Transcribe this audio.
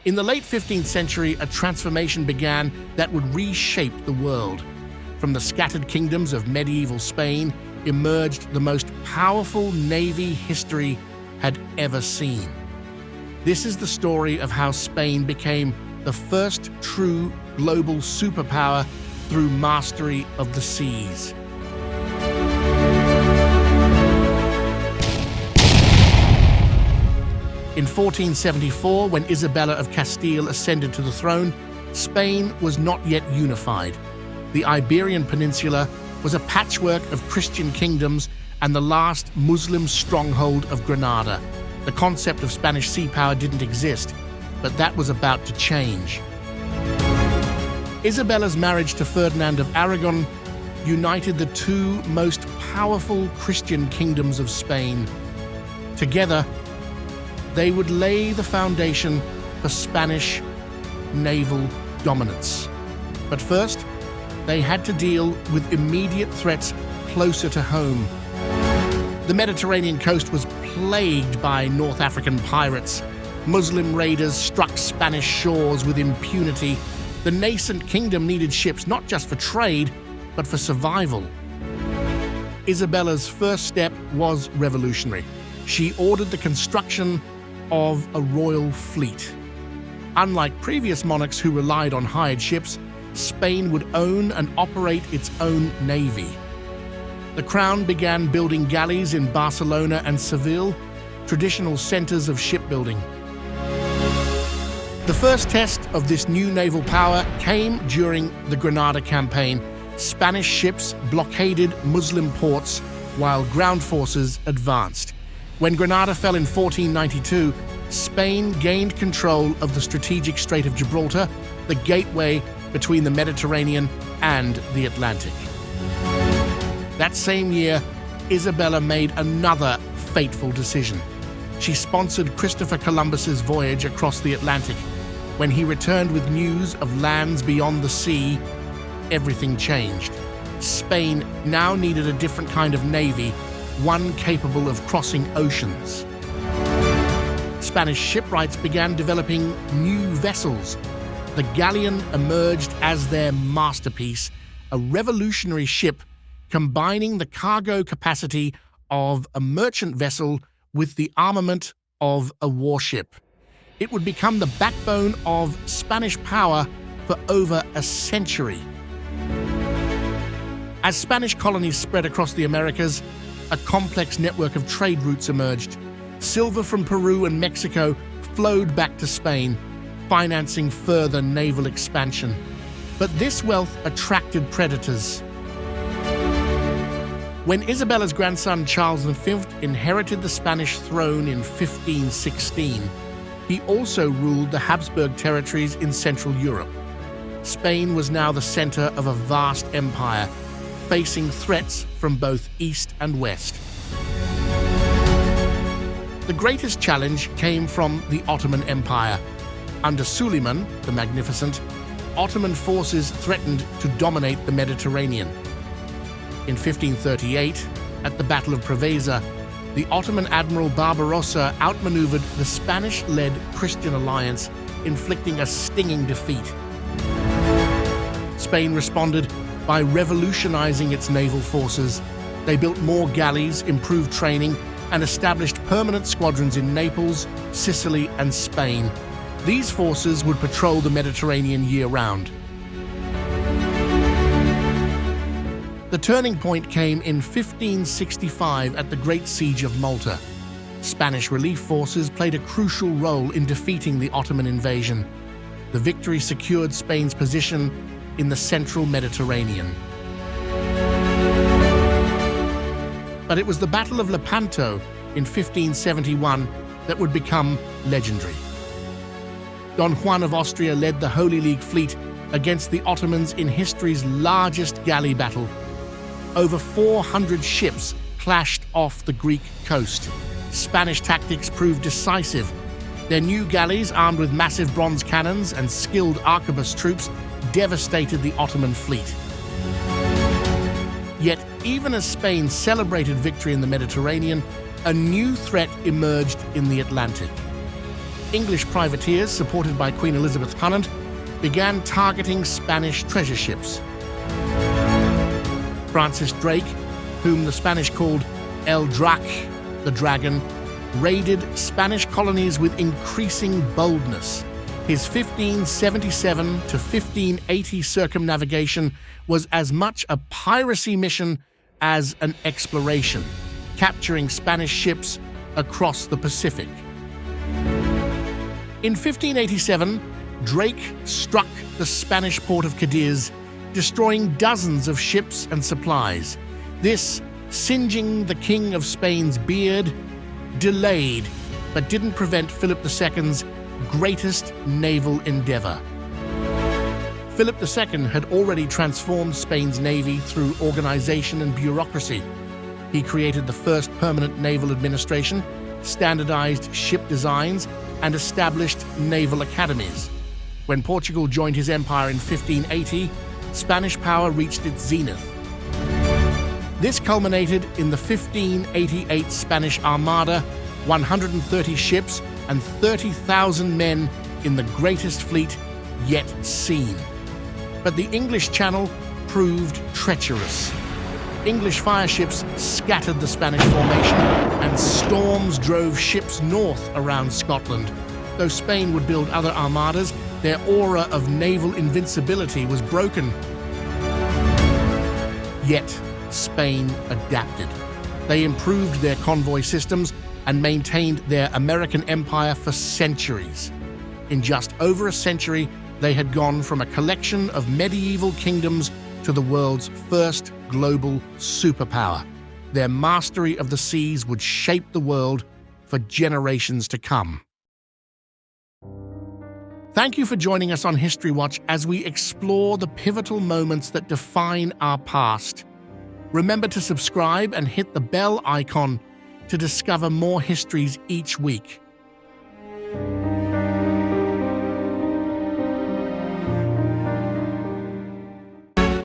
In the late 15th century, a transformation began that would reshape the world. From the scattered kingdoms of medieval Spain emerged the most powerful navy history had ever seen. This is the story of how Spain became the first true global superpower through mastery of the seas. In 1474, when Isabella of Castile ascended to the throne, Spain was not yet unified. The Iberian Peninsula was a patchwork of Christian kingdoms and the last Muslim stronghold of Granada. The concept of Spanish sea power didn't exist, but that was about to change. Isabella's marriage to Ferdinand of Aragon united the two most powerful Christian kingdoms of Spain. Together, they would lay the foundation for Spanish naval dominance. But first, they had to deal with immediate threats closer to home. The Mediterranean coast was plagued by North African pirates. Muslim raiders struck Spanish shores with impunity. The nascent kingdom needed ships not just for trade, but for survival. Isabella's first step was revolutionary. She ordered the construction of a royal fleet. Unlike previous monarchs who relied on hired ships, Spain would own and operate its own navy. The crown began building galleys in Barcelona and Seville, traditional centers of shipbuilding. The first test of this new naval power came during the Granada campaign. Spanish ships blockaded Muslim ports while ground forces advanced. When Granada fell in 1492, Spain gained control of the strategic Strait of Gibraltar, the gateway between the Mediterranean and the Atlantic. That same year, Isabella made another fateful decision. She sponsored Christopher Columbus's voyage across the Atlantic. When he returned with news of lands beyond the sea, everything changed. Spain now needed a different kind of navy, one capable of crossing oceans. Spanish shipwrights began developing new vessels. The galleon emerged as their masterpiece, a revolutionary ship combining the cargo capacity of a merchant vessel with the armament of a warship. It would become the backbone of Spanish power for over a century. As Spanish colonies spread across the Americas, a complex network of trade routes emerged. Silver from Peru and Mexico flowed back to Spain, financing further naval expansion. But this wealth attracted predators. When Isabella's grandson Charles V inherited the Spanish throne in 1516, he also ruled the Habsburg territories in Central Europe. Spain was now the center of a vast empire, facing threats from both east and west. The greatest challenge came from the Ottoman Empire. Under Suleiman the Magnificent, Ottoman forces threatened to dominate the Mediterranean. In 1538, at the Battle of Preveza, the Ottoman Admiral Barbarossa outmaneuvered the Spanish-led Christian alliance, inflicting a stinging defeat. Spain responded by revolutionizing its naval forces. They built more galleys, improved training, and established permanent squadrons in Naples, Sicily, and Spain. These forces would patrol the Mediterranean year-round. The turning point came in 1565 at the Great Siege of Malta. Spanish relief forces played a crucial role in defeating the Ottoman invasion. The victory secured Spain's position in the central Mediterranean. But it was the Battle of Lepanto in 1571 that would become legendary. Don Juan of Austria led the Holy League fleet against the Ottomans in history's largest galley battle. Over 400 ships clashed off the Greek coast. Spanish tactics proved decisive. Their new galleys, armed with massive bronze cannons and skilled arquebus troops, devastated the Ottoman fleet. Yet, even as Spain celebrated victory in the Mediterranean, a new threat emerged in the Atlantic. English privateers, supported by Queen Elizabeth Hunnant, began targeting Spanish treasure ships. Francis Drake, whom the Spanish called El Drac, the Dragon, raided Spanish colonies with increasing boldness. His 1577 to 1580 circumnavigation was as much a piracy mission as an exploration, capturing Spanish ships across the Pacific. In 1587, Drake struck the Spanish port of Cadiz, destroying dozens of ships and supplies. This, singeing the King of Spain's beard, delayed but didn't prevent Philip II's greatest naval endeavor. Philip II had already transformed Spain's navy through organization and bureaucracy. He created the first permanent naval administration, standardized ship designs, and established naval academies. When Portugal joined his empire in 1580, Spanish power reached its zenith. This culminated in the 1588 Spanish Armada, 130 ships and 30,000 men in the greatest fleet yet seen. But the English Channel proved treacherous. English fireships scattered the Spanish formation, and storms drove ships north around Scotland. Though Spain would build other armadas, their aura of naval invincibility was broken. Yet, Spain adapted. They improved their convoy systems and maintained their American empire for centuries. In just over a century, they had gone from a collection of medieval kingdoms to the world's first global superpower. Their mastery of the seas would shape the world for generations to come. Thank you for joining us on History Watch as we explore the pivotal moments that define our past. Remember to subscribe and hit the bell icon to discover more histories each week.